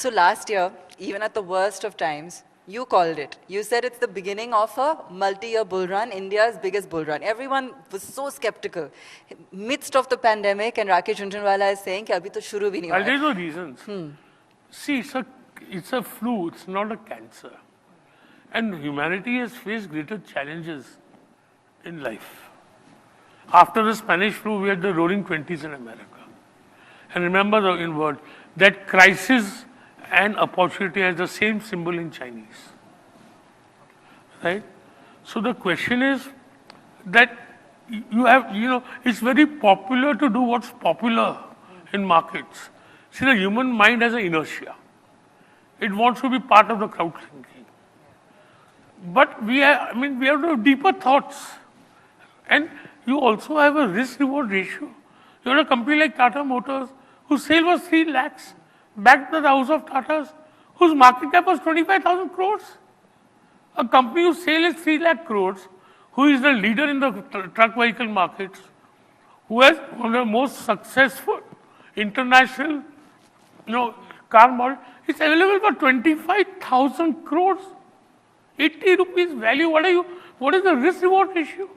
So last year, even at the worst of times, you called it. You said it's the beginning of a multi-year bull run, India's biggest bull run. Everyone was so skeptical. Midst of the pandemic, and Rakesh Jhunjhunwala is saying, कि अभी तो शुरू भी नहीं हुआ I'll है. tell you the reasons. See, it's a flu, it's not a cancer. And humanity has faced greater challenges in life. After the Spanish flu, we had the roaring 20s in America. And remember the word, that crisis and opportunity has the same symbol in Chinese. Right? So the question is that you have, it's very popular to do what's popular in markets. See, the human mind has an inertia. It wants to be part of the crowd thinking. But we have to have deeper thoughts. And you also have a risk-reward ratio. You have a company like Tata Motors, whose sale was 3 lakhs, backed by the house of Tatas, whose market cap was 25,000 crores. A company whose sale is 3 lakh crores, who is the leader in the truck vehicle markets, who has one of the most successful international, car model, it's available for 25,000 crores. 80 rupees value, what is the risk reward ratio?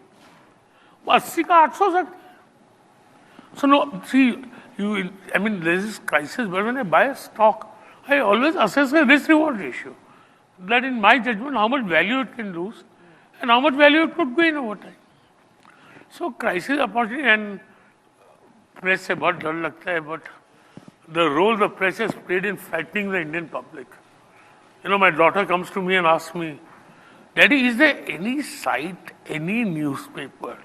80 का 800 सकते. So no, see, there's this crisis, but when I buy a stock, I always assess the risk reward ratio. That in my judgment, how much value it can lose and how much value it could gain over time. So crisis, opportunity and press से बहुत डर लगता है, but the role the press has played in frightening the Indian public. My daughter comes to me and asks me, Daddy, is there any site, any newspaper,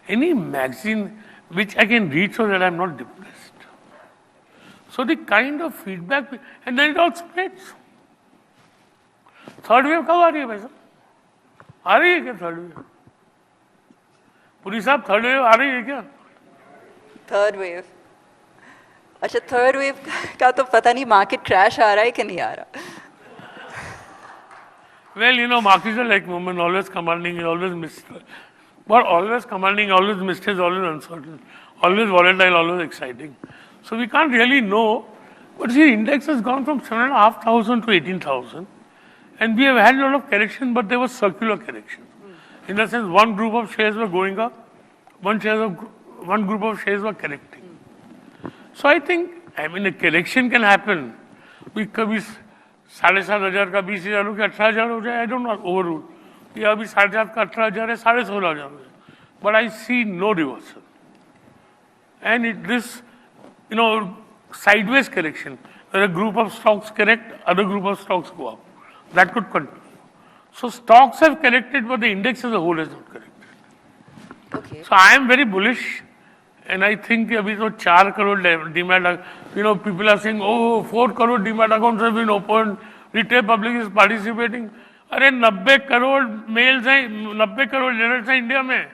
any magazine which I can read so that I'm not depressed? So the kind of feedback, and then it all spreads. Third wave कब आ रही है भाई साहब? आ रही है क्या third wave? Puri साहब third wave आ रही है क्या? Third wave. अच्छा, third wave का तो पता नहीं market crash आ रहा है कि नहीं आ रहा. Well, markets are like women, always commanding, always missed. But always commanding, always missed is always uncertain, always volatile, always exciting. So we can't really know. But see, index has gone from 7,500 to 18,000. And we have had a lot of correction, but there was circular correction. In the sense, one group of shares were going up, one group of shares were correcting. So I think, a correction can happen. We could be 7,500 का 20,000 हो गया 18,000 हो जाए, I don't know, overrule. या अभी 7,500 का 18,000 है, 16,500 हो जाए. But I see no reversal. And this, sideways correction, where a group of stocks correct, other group of stocks go up. That could continue. So stocks have corrected, but the index as a whole has not corrected. Okay. So I am very bullish, and I think अभी तो 4 crore demat, people are saying, 4 crore demat accounts have been opened, retail public is participating. अरे 90 crore males हैं, 90 crore adults हैं India में,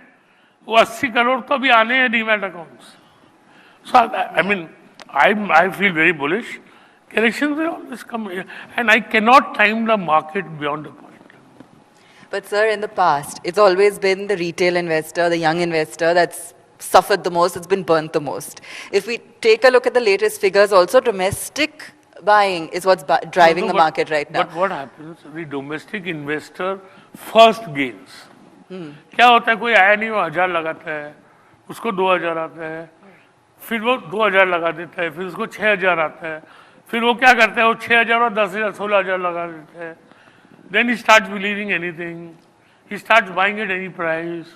वो 80 crore तो अभी आने हैं demat accounts. So I feel very bullish. Corrections will always come, and I cannot time the market beyond a point. But sir, in the past, it's always been the retail investor, the young investor that's suffered the most, it's been burnt the most. If we take a look at the latest figures also, domestic buying is what's driving the market right now. But what happens, the domestic investor first gains. क्या होता है, कोई आया नहीं, वो 1,000 लगाता है, उसको 2,000 आता है, फिर वो 2,000 लगा देता है, फिर उसको 6,000 आता है, फिर वो क्या करता है, वो 6,000 और 10,000, 16,000 लगा देता है. Then he starts believing anything. He starts buying at any price.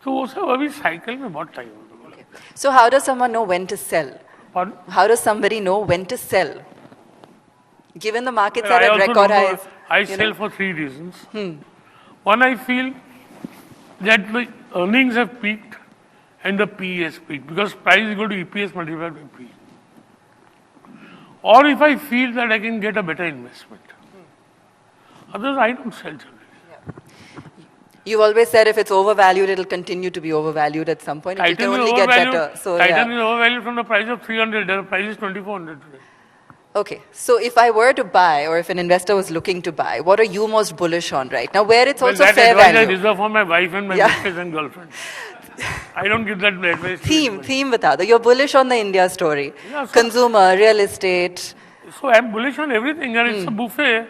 So वो सब अभी cycle में बहुत time होता है. So how does someone know when to sell? Pardon? How does somebody know when to sell? Given the markets are at record highs. I sell for 3 reasons. One, I feel that the earnings have peaked and the PE has peaked because price is equal to EPS multiplied by PE. Or if I feel that I can get a better investment. Otherwise, I don't sell generally. You've always said if it's overvalued, it'll continue to be overvalued at some point. It can only get better. So, Titan is overvalued from the price of 300. The price is 2,400 today. Okay, so if I were to buy, or if an investor was looking to buy, what are you most bullish on right now? Where it's also fair value. I reserve for my wife and my mistress and girlfriend. I don't give that advice. Theme, bata do. You're bullish on the India story. Yeah, consumer, real estate. So I'm bullish on everything, and it's a buffet.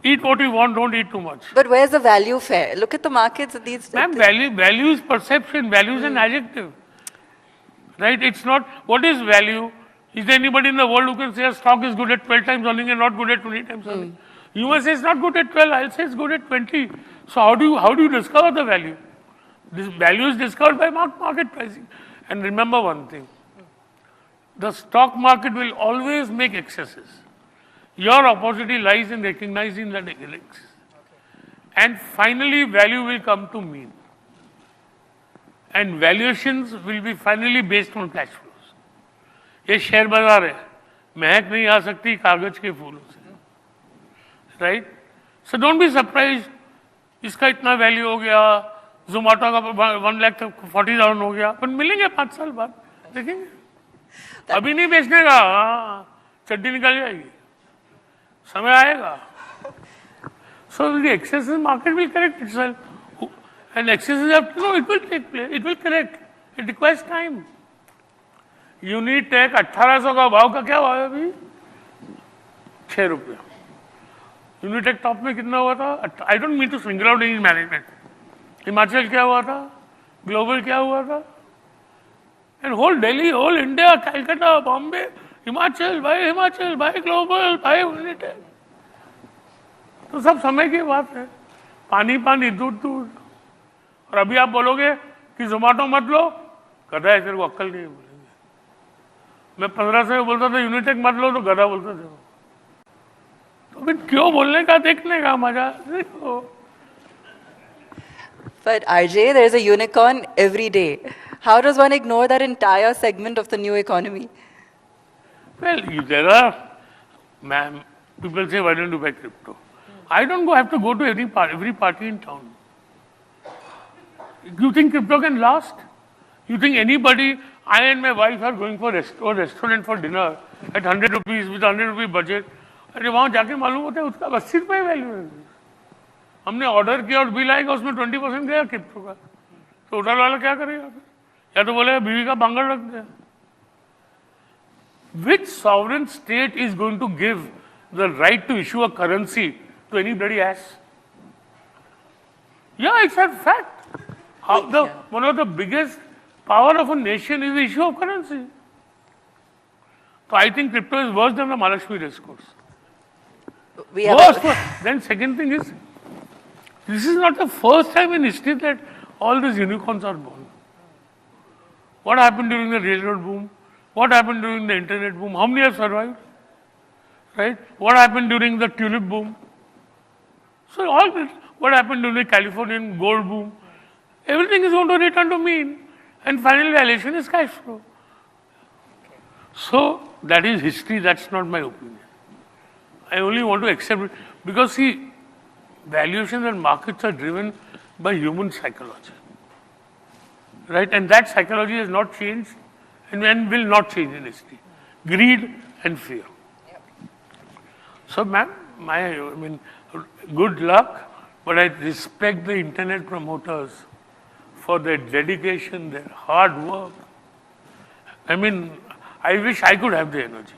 Eat what you want, don't eat too much. But where's the value fair? Look at the markets at these. Ma'am, value is perception, value is an adjective. Right? It's not, what is value? Is there anybody in the world who can say a stock is good at 12 times earning and not good at 20 times earning? You must say it's not good at 12, I'll say it's good at 20. So how do you discover the value? This value is discovered by market pricing. And remember one thing, the stock market will always make excesses. Your opportunity lies in recognizing that excess. And finally, value will come to mean. And valuations will be finally based on cash flows. ये share बाजार है, महक नहीं आ सकती कागज के फूलों से, right? So don't be surprised. इसका इतना वैल्यू हो गया, जोमेटो का 1,40,000 हो गया, पर मिलेंगे 5 साल बाद, देखेंगे. अभी नहीं बेचने का, चड्डी निकल जाएगी, समय आएगा. So the excessive market will correct itself. And excesses have, no, it will take place, it will correct. It requires time. Unitech 1800 का भाव का क्या भाव है अभी? 6 रुपया. यूनिटेक टॉप में कितना हुआ था? I don't mean to single out in management. Himachal क्या हुआ था? ग्लोबल क्या हुआ था? And whole Delhi, whole India, Calcutta, Bombay, Himachal by global by Unitech. तो सब समय की बात है. पानी दूध. और अभी आप बोलोगे कि जोमेटो मत लो, गधा है, तेरे को अक्ल नहीं बोलेंगे. मैं 15 से बोलता था यूनिटेक मत लो, तो गधा बोलता था. तो फिर क्यों बोलने का, देखने का मजा देखो. But RJ, there is a unicorn every day. How does one ignore that entire segment of the new economy? Well, there are, ma'am, people say, why don't you buy crypto? I don't have to go to every party in town. You think crypto can last? You think anybody, I and my wife are going for a restaurant for dinner at 100 rupees with 100 rupee budget. अरे वहाँ जाके मालूम होता है उसका 80 रुपये value है. हमने ऑर्डर किया और बिल आएगा, उसमें 20% गया क्रिप्टो का. तो होटल वाला क्या करेगा? या तो बोलेगा बीवी का बांगड़ रख दे. Which sovereign state is going to give the right to issue a currency to any bloody ass? Yeah, it's a fact. One of the biggest power of a nation is the issue of currency. So I think crypto is worse than the Mahalakshmi discourse. Then second thing is, this is not the first time in history that all these unicorns are born. What happened during the railroad boom? What happened during the internet boom? How many have survived? Right? What happened during the tulip boom? So all this, what happened during the Californian gold boom? Everything is going to return to mean. And final valuation is cash flow. So that is history, that's not my opinion. I only want to accept it because see, valuations and markets are driven by human psychology. Right? And that psychology has not changed and will not change in history. Greed and fear. So ma'am, good luck, but I respect the internet promoters for their dedication, their hard work. I wish I could have the energy.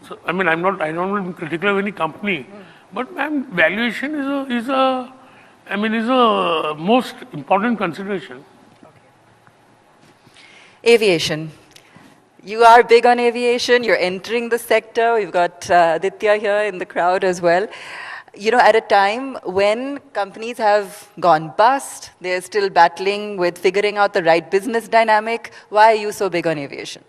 So, I don't want to be critical of any company, but ma'am, valuation is a most important consideration. Aviation. You are big on aviation. You're entering the sector. We've got Aditya here in the crowd as well. You know, at a time when companies have gone bust, they're still battling with figuring out the right business dynamic. Why are you so big on aviation?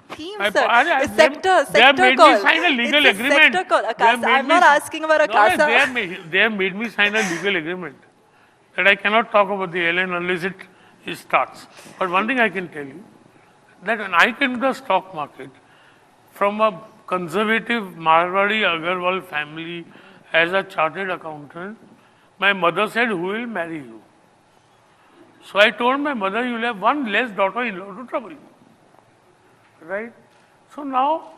Theme, sir. Sector they have made call. Me sign a legal it's agreement. Sector call. I'm not asking about Akasa. They have made me sign a legal agreement that I cannot talk about the airline unless it starts. But one thing I can tell you, that when I came to the stock market from a conservative Marwadi Agarwal family as a chartered accountant, my mother said, who will marry you? So I told my mother, you will have one less daughter-in-law to trouble you. Right? So now,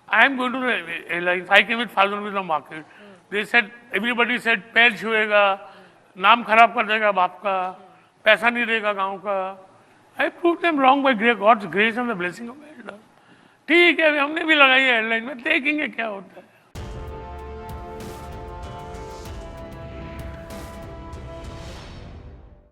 I am going to the airlines. I came with 1,000 rupees on market. They said, everybody said, पैर छुएगा, नाम खराब कर देगा बाप का, पैसा नहीं देगा गांव का. I prove them wrong by God's grace and the blessing of elder. ठीक है, हमने भी लगाई है हेडलाइन में, देखेंगे क्या होता है।